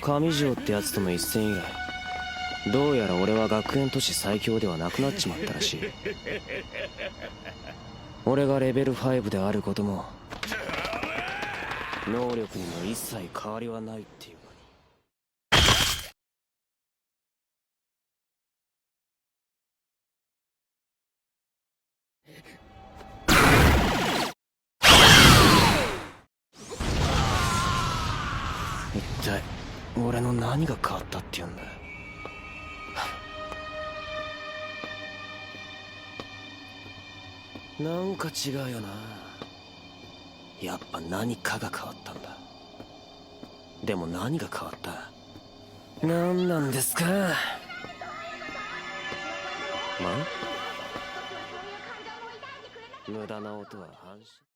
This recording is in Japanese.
上条ってやつとの一戦以来、どうやら俺は学園都市最強ではなくなっちまったらしい。俺がレベル5であることも能力にも一切変わりはないっていうのに。一体俺の何が変わったって言うんだ。なんか違うよな。やっぱ何かが変わったんだ。でも何が変わった？何なんですか？無駄な音は反射。